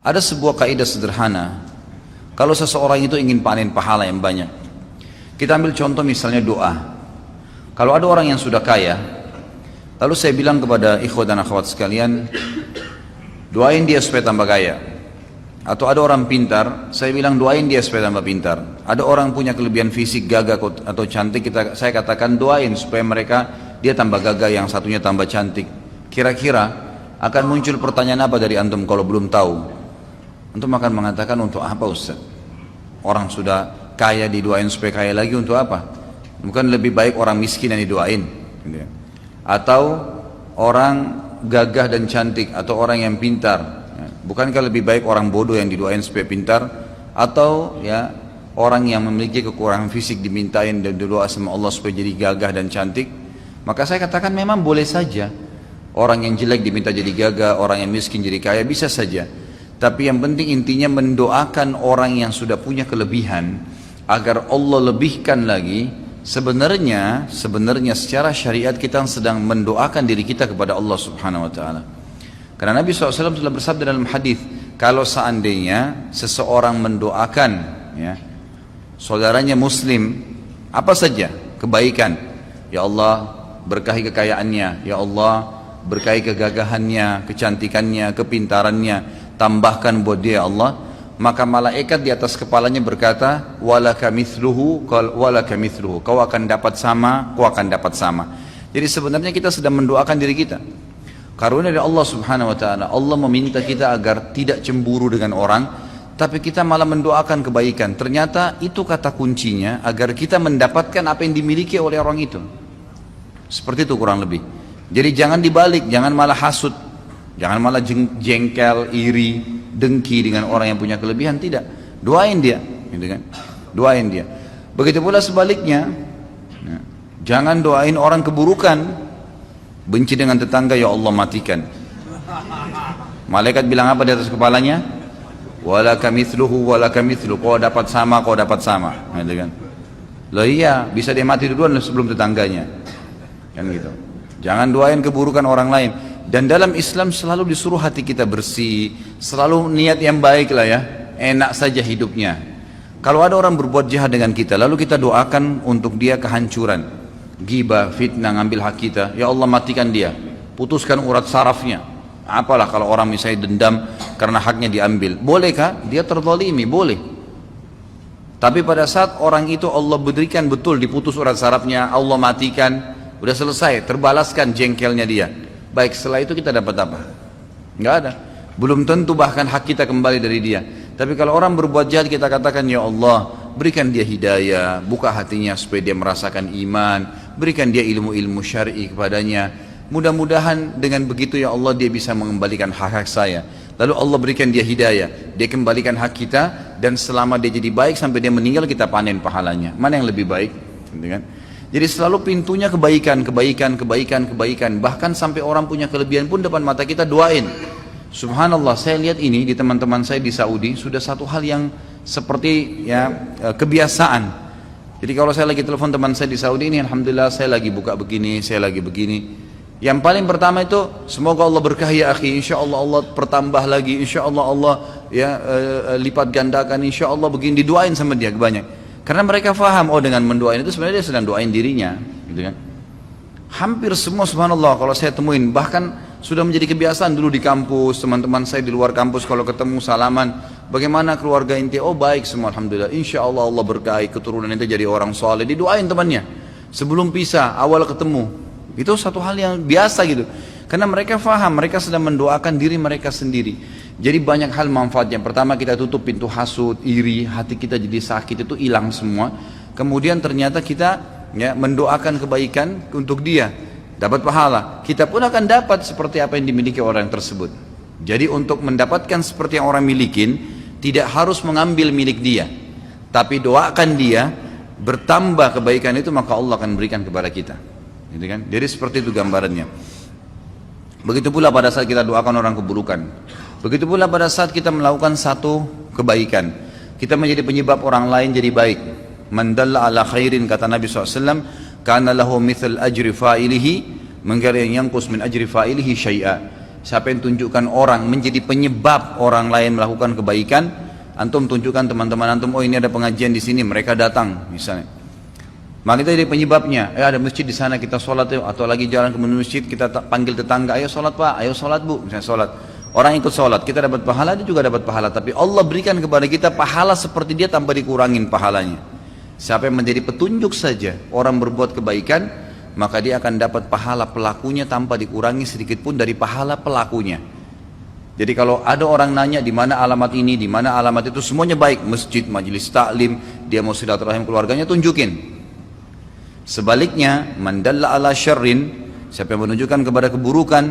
Ada sebuah kaidah sederhana, kalau seseorang itu ingin panen pahala yang banyak. Kita ambil contoh misalnya doa. Kalau ada orang yang sudah kaya, lalu saya bilang kepada ikhwah dan akhwat sekalian, doain dia supaya tambah kaya. Atau ada orang pintar, saya bilang doain dia supaya tambah pintar. Ada orang punya kelebihan fisik, gagah atau cantik, saya katakan doain supaya dia tambah gagah, yang satunya tambah cantik. Kira-kira akan muncul pertanyaan apa dari antum kalau belum tahu? Antum akan mengatakan, untuk apa Ustaz? Orang sudah kaya didoain supaya kaya lagi untuk apa? Bukan lebih baik orang miskin yang didoain gitu ya. Atau orang gagah dan cantik, atau orang yang pintar, bukankah lebih baik orang bodoh yang didoain supaya pintar? Atau ya orang yang memiliki kekurangan fisik dimintain dan doa sama Allah supaya jadi gagah dan cantik? Maka saya katakan memang boleh saja orang yang jelek diminta jadi gagah, orang yang miskin jadi kaya, bisa saja. Tapi yang penting intinya mendoakan orang yang sudah punya kelebihan agar Allah lebihkan lagi. Sebenarnya secara syariat kita sedang mendoakan diri kita kepada Allah Subhanahu wa taala. Karena Nabi SAW telah bersabda dalam hadis, kalau seandainya seseorang mendoakan ya saudaranya muslim apa saja kebaikan, ya Allah berkahi kekayaannya, ya Allah berkahi kegagahannya, kecantikannya, kepintarannya, tambahkan buat dia Allah, maka malaikat di atas kepalanya berkata, walaka mithluhu, kau akan dapat sama, kau akan dapat sama. Jadi sebenarnya kita sedang mendoakan diri kita. Karunia dari Allah Subhanahu wa taala, Allah meminta kita agar tidak cemburu dengan orang, tapi kita malah mendoakan kebaikan. Ternyata itu kata kuncinya agar kita mendapatkan apa yang dimiliki oleh orang itu. Seperti itu kurang lebih. Jadi jangan dibalik, jangan malah hasud, jangan malah jengkel, iri, dengki dengan orang yang punya kelebihan. Tidak, doain dia, gitu kan? Doain dia. Begitu pula sebaliknya, jangan doain orang keburukan, benci dengan tetangga, ya Allah matikan. Malaikat bilang apa di atas kepalanya? Walaka mithluhu, walaka mithluhu, kau dapat sama, kau dapat sama, gitu kan? Loh iya, bisa dia mati duluan sebelum tetangganya, kan gitu. Jangan doain keburukan orang lain. Dan dalam Islam selalu disuruh hati kita bersih, selalu niat yang baik lah ya, enak saja hidupnya. Kalau ada orang berbuat jahat dengan kita, lalu kita doakan untuk dia kehancuran, ghibah, fitnah, ngambil hak kita, ya Allah matikan dia, putuskan urat sarafnya. Apalah kalau orang misalnya dendam karena haknya diambil, bolehkah? Dia terzalimi, boleh. Tapi pada saat orang itu Allah berikan betul, diputus urat sarafnya, Allah matikan, udah selesai, terbalaskan jengkelnya dia. Baik, setelah itu kita dapat apa? Enggak ada. Belum tentu bahkan hak kita kembali dari dia. Tapi kalau orang berbuat jahat, kita katakan, ya Allah berikan dia hidayah, buka hatinya supaya dia merasakan iman, berikan dia ilmu-ilmu syar'i kepadanya. Mudah-mudahan dengan begitu ya Allah dia bisa mengembalikan hak-hak saya. Lalu Allah berikan dia hidayah, dia kembalikan hak kita, dan selama dia jadi baik sampai dia meninggal kita panen pahalanya. Mana yang lebih baik? Gitu kan? Jadi selalu pintunya kebaikan. Bahkan sampai orang punya kelebihan pun depan mata kita doain. Subhanallah, saya lihat ini di teman-teman saya di Saudi sudah satu hal yang seperti ya kebiasaan. Jadi kalau saya lagi telepon teman saya di Saudi ini, alhamdulillah saya lagi buka begini, saya lagi begini. Yang paling pertama itu, semoga Allah berkahi ya akhi, insya Allah Allah pertambah lagi, insya Allah Allah ya lipat gandakan, insya Allah begini, didoain sama dia banyak. Karena mereka faham, oh dengan mendoain itu sebenarnya dia sedang doain dirinya, gitu kan? Hampir semua subhanallah kalau saya temuin, bahkan sudah menjadi kebiasaan dulu di kampus, teman-teman saya di luar kampus kalau ketemu salaman, bagaimana keluarga inti? Oh baik semua alhamdulillah, insya Allah Allah berkahi keturunan inti jadi orang soleh, didoain temannya sebelum pisah, awal ketemu. Itu satu hal yang biasa gitu. Karena mereka faham, mereka sedang mendoakan diri mereka sendiri. Jadi banyak hal manfaatnya. Pertama kita tutup pintu hasud, iri, hati kita jadi sakit itu hilang semua. Kemudian ternyata kita ya mendoakan kebaikan untuk dia, dapat pahala. Kita pun akan dapat seperti apa yang dimiliki orang tersebut. Jadi untuk mendapatkan seperti yang orang milikin, tidak harus mengambil milik dia, tapi doakan dia, bertambah kebaikan itu maka Allah akan berikan kepada kita. Gitu kan? Jadi seperti itu gambarannya. Begitu pula pada saat kita doakan orang keburukan. Begitu pula pada saat kita melakukan satu kebaikan, kita menjadi penyebab orang lain jadi baik. Man dalla ala khairin, kata Nabi SAW, kana lahu mithal ajri fa'ilihi, mengkira yang yanqus min ajri fa'ilihi syai'a. Siapa yang tunjukkan orang menjadi penyebab orang lain melakukan kebaikan, antum tunjukkan teman-teman antum, oh ini ada pengajian di sini, mereka datang misalnya. Maka kita jadi penyebabnya. Ada masjid di sana, kita sholat yuk. Atau lagi jalan ke masjid, kita panggil tetangga, ayo sholat pak, ayo sholat bu, misalnya sholat. Orang ikut sholat, kita dapat pahala, dia juga dapat pahala. Tapi Allah berikan kepada kita pahala seperti dia tanpa dikurangin pahalanya. Siapa yang menjadi petunjuk saja orang berbuat kebaikan, maka dia akan dapat pahala pelakunya tanpa dikurangi sedikit pun dari pahala pelakunya. Jadi kalau ada orang nanya di mana alamat ini, di mana alamat itu, semuanya baik, masjid, majelis taklim, dia mau silaturahim keluarganya, tunjukin. Sebaliknya, man dalla ala syarrin, siapa yang menunjukkan kepada keburukan,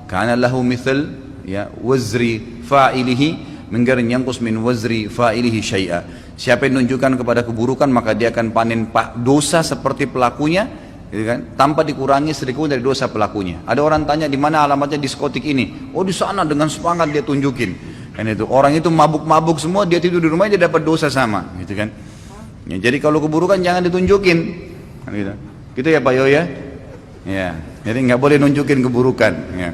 kana lahu mithl ya wazri fa'ilihi min ghairi yanqus min wazri fa'ilihi syai'a. Siapa yang menunjukkan kepada keburukan, maka dia akan panen dosa seperti pelakunya, gitu kan, tanpa dikurangi sedikit pun dari dosa pelakunya. Ada orang tanya di mana alamatnya diskotik ini, oh di sana, dengan semangat dia tunjukin. Kan itu orang itu mabuk-mabuk semua, dia tidur di rumahnya, dia dapat dosa sama, gitu kan. Ya, jadi kalau keburukan jangan ditunjukin, kan gitu ya Pak Yo ya. Ya, jadi nggak boleh nunjukin keburukan. Ya.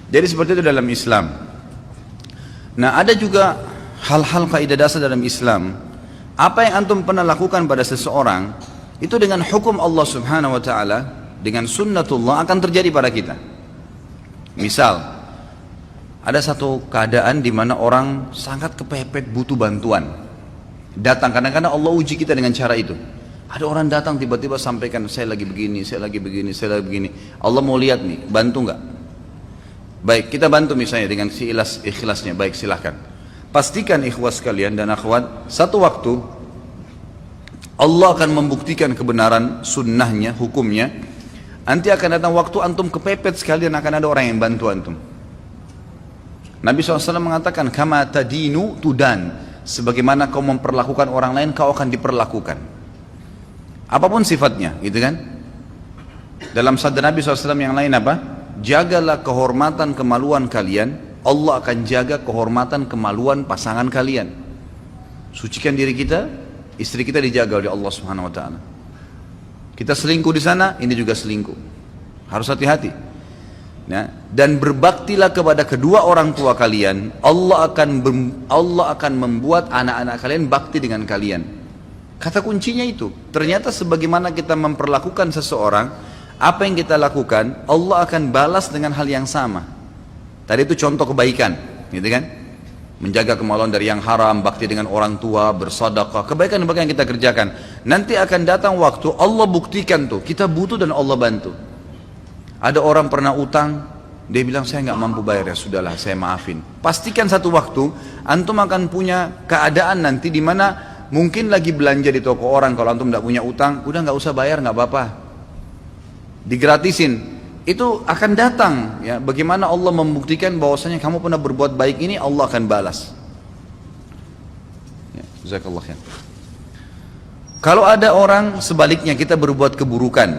Jadi seperti itu dalam Islam. Nah, ada juga hal-hal kaidah dasar dalam Islam. Apa yang antum pernah lakukan pada seseorang, itu dengan hukum Allah Subhanahu wa taala, dengan sunnatullah akan terjadi pada kita. Misal, ada satu keadaan di mana orang sangat kepepet butuh bantuan. Datang, kadang-kadang Allah uji kita dengan cara itu. Ada orang datang tiba-tiba sampaikan, saya lagi begini, saya lagi begini, saya lagi begini. Allah mau lihat nih, bantu nggak? Baik, kita bantu misalnya dengan si ikhlasnya, baik silahkan. Pastikan ikhwas kalian dan akhwat, satu waktu Allah akan membuktikan kebenaran sunnahnya, hukumnya. Nanti akan datang waktu antum kepepet sekalian, akan ada orang yang bantu antum. Nabi SAW mengatakan, kama tadinu tudan, sebagaimana kau memperlakukan orang lain, kau akan diperlakukan. Apapun sifatnya, gitu kan? Dalam sabda Nabi SAW yang lain apa? Jagalah kehormatan kemaluan kalian, Allah akan jaga kehormatan kemaluan pasangan kalian. Sucikan diri kita, istri kita dijaga oleh Allah Subhanahu wa taala. Kita selingkuh di sana, ini juga selingkuh. Harus hati-hati. Nah, dan berbaktilah kepada kedua orang tua kalian, Allah akan membuat anak-anak kalian bakti dengan kalian. Kata kuncinya itu. Ternyata sebagaimana kita memperlakukan seseorang, apa yang kita lakukan, Allah akan balas dengan hal yang sama. Tadi itu contoh kebaikan, gitu kan? Menjaga kemaluan dari yang haram, bakti dengan orang tua, bersedekah, kebaikan-kebaikan yang kita kerjakan. Nanti akan datang waktu Allah buktikan tuh, kita butuh dan Allah bantu. Ada orang pernah utang, dia bilang saya nggak mampu bayar, ya sudahlah saya maafin. Pastikan satu waktu antum akan punya keadaan nanti di mana mungkin lagi belanja di toko orang, kalau antum nggak punya utang, udah nggak usah bayar, nggak apa-apa. Digratisin, itu akan datang ya. Bagaimana Allah membuktikan bahwasanya kamu pernah berbuat baik ini, Allah akan balas ya, jazakallah khair. Kalau ada orang sebaliknya, kita berbuat keburukan,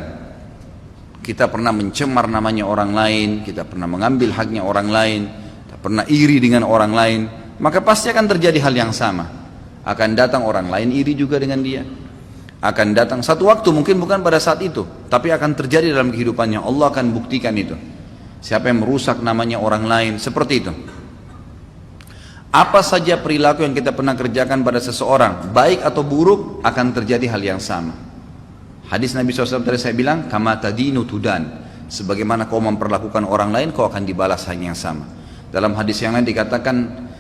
kita pernah mencemar namanya orang lain, kita pernah mengambil haknya orang lain, kita pernah iri dengan orang lain, maka pasti akan terjadi hal yang sama. Akan datang orang lain iri juga dengan dia. Akan datang satu waktu, mungkin bukan pada saat itu, tapi akan terjadi dalam kehidupannya. Allah akan buktikan itu. Siapa yang merusak namanya orang lain, seperti itu. Apa saja perilaku yang kita pernah kerjakan pada seseorang, baik atau buruk, akan terjadi hal yang sama. Hadis Nabi SAW tadi saya bilang, kama tadinu tudan, sebagaimana kau memperlakukan orang lain, kau akan dibalas hal yang sama. Dalam hadis yang lain dikatakan,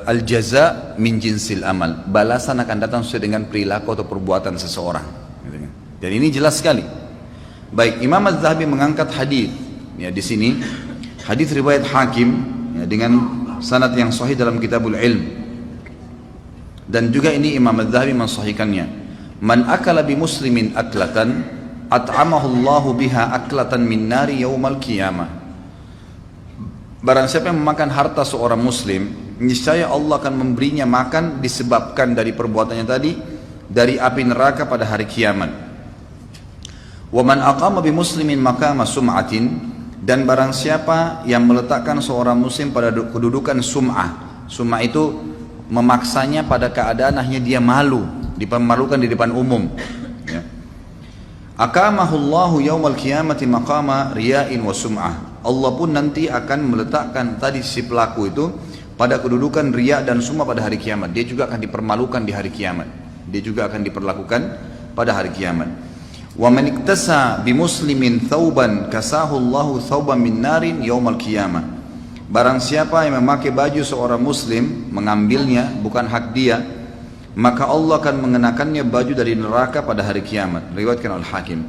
al-jaza min jinsil amal, balasan akan datang sesuai dengan perilaku atau perbuatan seseorang. Dan ini jelas sekali. Baik, Imam Az-Zahabi mengangkat hadis ya di sini, hadis riwayat Hakim ya, dengan sanad yang sahih dalam Kitabul Ilm. Dan juga ini Imam Az-Zahabi mensahihkannya. Man akala bi muslimin aklatan at'amahu Allahu biha aklatan min nari yaumal qiyamah. Barang siapa yang memakan harta seorang muslim, niscaya Allah akan memberinya makan disebabkan dari perbuatannya tadi dari api neraka pada hari kiamat. Wa man aqama bi muslimin maqama sum'atin, dan barang siapa yang meletakkan seorang muslim pada kedudukan sum'ah. Sum'ah itu memaksanya pada keadaan hanya dia malu, dipermalukan di depan umum. Ya. Aqamahu Allahu yaumal qiyamati maqama riya'in wa sum'ah. Allah pun nanti akan meletakkan tadi si pelaku itu pada kedudukan riya dan sum'ah pada hari kiamat. Dia juga akan dipermalukan di hari kiamat. Dia juga akan diperlakukan pada hari kiamat. Wa man iktasa bi muslimin thawban kasahu Allahu thawban min narin yaumal qiyamah. Barang siapa yang memakai baju seorang muslim, mengambilnya bukan hak dia, maka Allah akan mengenakannya baju dari neraka pada hari kiamat. Riwayatkan Al-Hakim.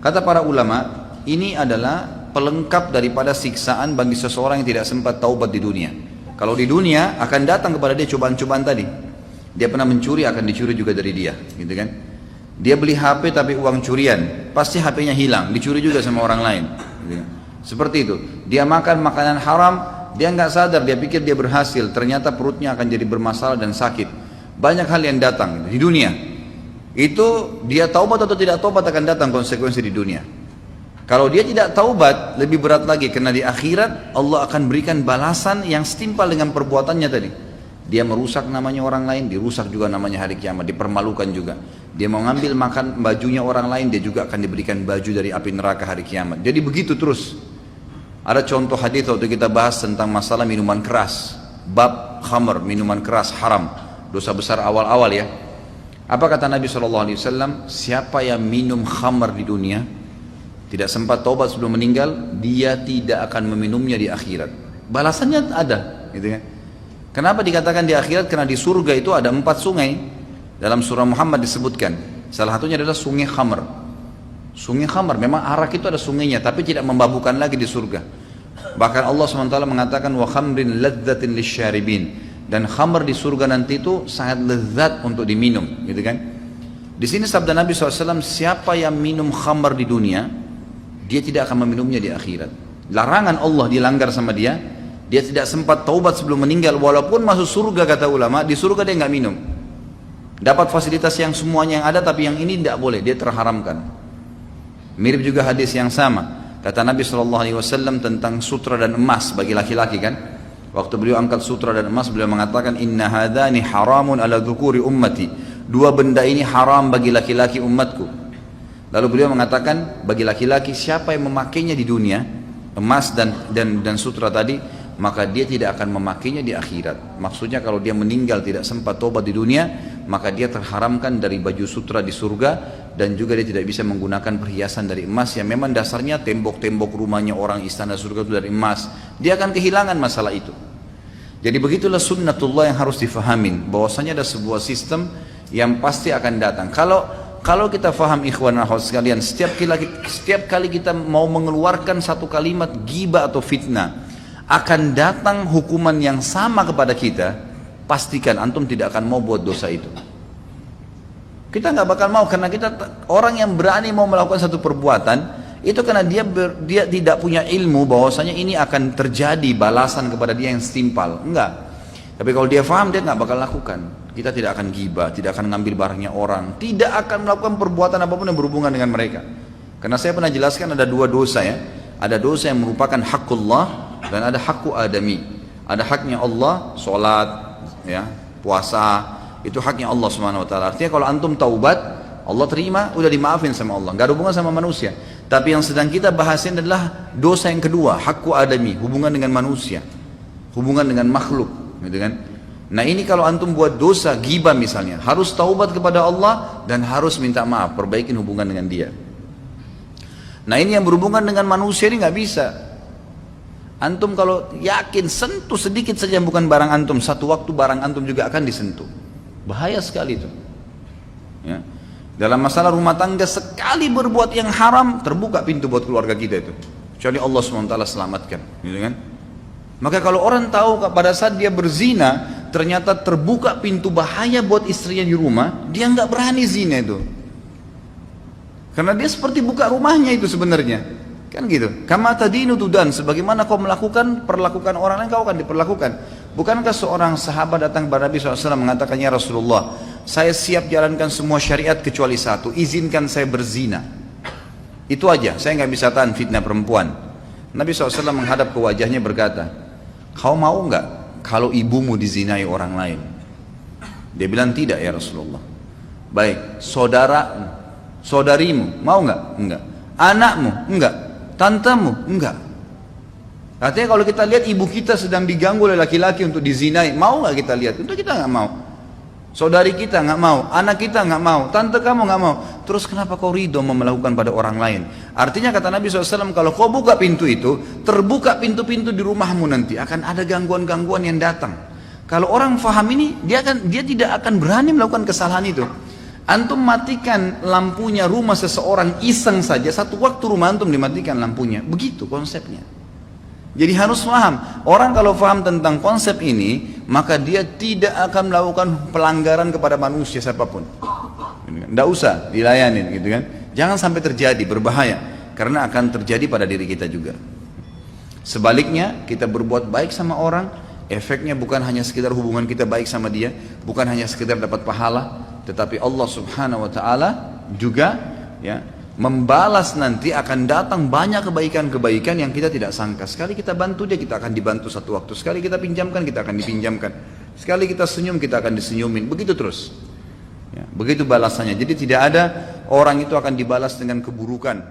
Kata para ulama, ini adalah pelengkap daripada siksaan bagi seseorang yang tidak sempat taubat di dunia. Kalau di dunia akan datang kepada dia cobaan-cobaan tadi. Dia pernah mencuri, akan dicuri juga dari dia, gitu kan? Dia beli HP tapi uang curian, pasti HP-nya hilang, dicuri juga sama orang lain. Gitu kan? Seperti itu. Dia makan makanan haram, dia nggak sadar, dia pikir dia berhasil, ternyata perutnya akan jadi bermasalah dan sakit. Banyak hal yang datang gitu, di dunia. Itu dia taubat atau tidak taubat akan datang konsekuensi di dunia. Kalau dia tidak taubat, lebih berat lagi, karena di akhirat Allah akan berikan balasan yang setimpal dengan perbuatannya tadi. Dia merusak namanya orang lain, dirusak juga namanya hari kiamat, dipermalukan juga. Dia mau ngambil makan bajunya orang lain, dia juga akan diberikan baju dari api neraka hari kiamat. Jadi begitu terus. Ada contoh hadis waktu kita bahas tentang masalah minuman keras, bab khamr, minuman keras haram, dosa besar awal-awal ya. Apa kata Nabi SAW? Siapa yang minum khamr di dunia, tidak sempat taubat sebelum meninggal, dia tidak akan meminumnya di akhirat. Balasannya ada, gitu kan? Kenapa dikatakan di akhirat? Karena di surga itu ada 4 sungai. Dalam surah Muhammad disebutkan. Salah satunya adalah sungai khamr. Sungai khamr, memang arak itu ada sungainya, tapi tidak memabukkan lagi di surga. Bahkan Allah SWT mengatakan wa khamrin ladzatin lisyaribin. Dan khamr di surga nanti itu sangat lezat untuk diminum, gitu kan? Di sini sabda Nabi SAW, siapa yang minum khamr di dunia, dia tidak akan meminumnya di akhirat. Larangan Allah dilanggar sama dia. Dia tidak sempat taubat sebelum meninggal, walaupun masuk surga kata ulama, di surga dia nggak minum. Dapat fasilitas yang semuanya yang ada, tapi yang ini tidak boleh, dia terharamkan. Mirip juga hadis yang sama, kata Nabi SAW tentang sutra dan emas bagi laki-laki kan. Waktu beliau angkat sutra dan emas, beliau mengatakan inna hadani haramun ala dzukuri ummati. 2 benda ini haram bagi laki-laki umatku. Lalu beliau mengatakan bagi laki-laki siapa yang memakainya di dunia, emas dan sutra tadi, maka dia tidak akan memakainya di akhirat. Maksudnya kalau dia meninggal tidak sempat tobat di dunia, maka dia terharamkan dari baju sutra di surga, dan juga dia tidak bisa menggunakan perhiasan dari emas yang memang dasarnya tembok-tembok rumahnya orang istana surga itu dari emas. Dia akan kehilangan masalah itu. Jadi begitulah sunnatullah yang harus difahamin, bahwasanya ada sebuah sistem yang pasti akan datang. Kalau kita faham ikhwan dan akhwat sekalian, setiap kali kita mau mengeluarkan satu kalimat ghibah atau fitnah, akan datang hukuman yang sama kepada kita. Pastikan antum tidak akan mau buat dosa itu. Kita nggak bakal mau, karena orang yang berani mau melakukan satu perbuatan itu karena dia tidak punya ilmu bahwasanya ini akan terjadi balasan kepada dia yang setimpal. Enggak. Tapi kalau dia faham, dia nggak bakal lakukan. Kita tidak akan ghibah, tidak akan ngambil barangnya orang, tidak akan melakukan perbuatan apapun yang berhubungan dengan mereka. Karena saya pernah jelaskan ada 2 dosa ya. Ada dosa yang merupakan hakullah dan ada hakku adami. Ada haknya Allah, sholat, ya, puasa, itu haknya Allah Subhanahu Wa Taala. Artinya kalau antum taubat, Allah terima, udah dimaafin sama Allah, nggak ada hubungan sama manusia. Tapi yang sedang kita bahasin adalah dosa yang kedua, hakku adami, hubungan dengan manusia, hubungan dengan makhluk, gitu kan? Nah ini kalau antum buat dosa ghibah misalnya, harus taubat kepada Allah dan harus minta maaf, perbaikin hubungan dengan dia. Nah ini yang berhubungan dengan manusia ini nggak bisa. Antum kalau yakin sentuh sedikit saja yang bukan barang antum, satu waktu barang antum juga akan disentuh. Bahaya sekali itu. Ya. Dalam masalah rumah tangga, sekali berbuat yang haram, terbuka pintu buat keluarga kita itu. Kecuali Allah SWT selamatkan, gitu kan? Maka kalau orang tahu pada saat dia berzina, ternyata terbuka pintu bahaya buat istrinya di rumah, dia nggak berani zina itu. Karena dia seperti buka rumahnya itu sebenarnya. Kan gitu. Kama tadinu tudan, sebagaimana kau melakukan, perlakukan orang lain, kau akan diperlakukan. Bukankah seorang sahabat datang kepada Nabi SAW mengatakan, ya Rasulullah, saya siap jalankan semua syariat kecuali satu, izinkan saya berzina. Itu aja, saya nggak bisa tahan fitnah perempuan. Nabi SAW menghadap ke wajahnya berkata, kau mau nggak kalau ibumu dizinai orang lain? Dia bilang tidak ya Rasulullah. Baik, saudarimu mau nggak? Enggak. Anakmu? Enggak. Tantamu? Enggak. Artinya kalau kita lihat ibu kita sedang diganggu oleh laki-laki untuk dizinai, mau nggak kita lihat? Tentu kita nggak mau. Saudari kita nggak mau, anak kita nggak mau, tante kamu nggak mau. Terus kenapa kau ridho mau melakukan pada orang lain? Artinya kata Nabi SAW, kalau kau buka pintu itu, terbuka pintu-pintu di rumahmu nanti, akan ada gangguan-gangguan yang datang. Kalau orang faham ini, dia tidak akan berani melakukan kesalahan itu. Antum matikan lampunya rumah seseorang iseng saja, satu waktu rumah antum dimatikan lampunya. Begitu konsepnya. Jadi harus paham, orang kalau paham tentang konsep ini, maka dia tidak akan melakukan pelanggaran kepada manusia siapapun. Tidak usah dilayanin gitu kan. Jangan sampai terjadi, berbahaya. Karena akan terjadi pada diri kita juga. Sebaliknya, kita berbuat baik sama orang, efeknya bukan hanya sekedar hubungan kita baik sama dia, bukan hanya sekedar dapat pahala, tetapi Allah Subhanahu wa taala juga ya membalas, nanti akan datang banyak kebaikan-kebaikan yang kita tidak sangka. Sekali kita bantu dia, kita akan dibantu satu waktu. Sekali kita pinjamkan, kita akan dipinjamkan. Sekali kita senyum, kita akan disenyumin. Begitu terus. Ya, begitu balasannya. Jadi tidak ada orang itu akan dibalas dengan keburukan.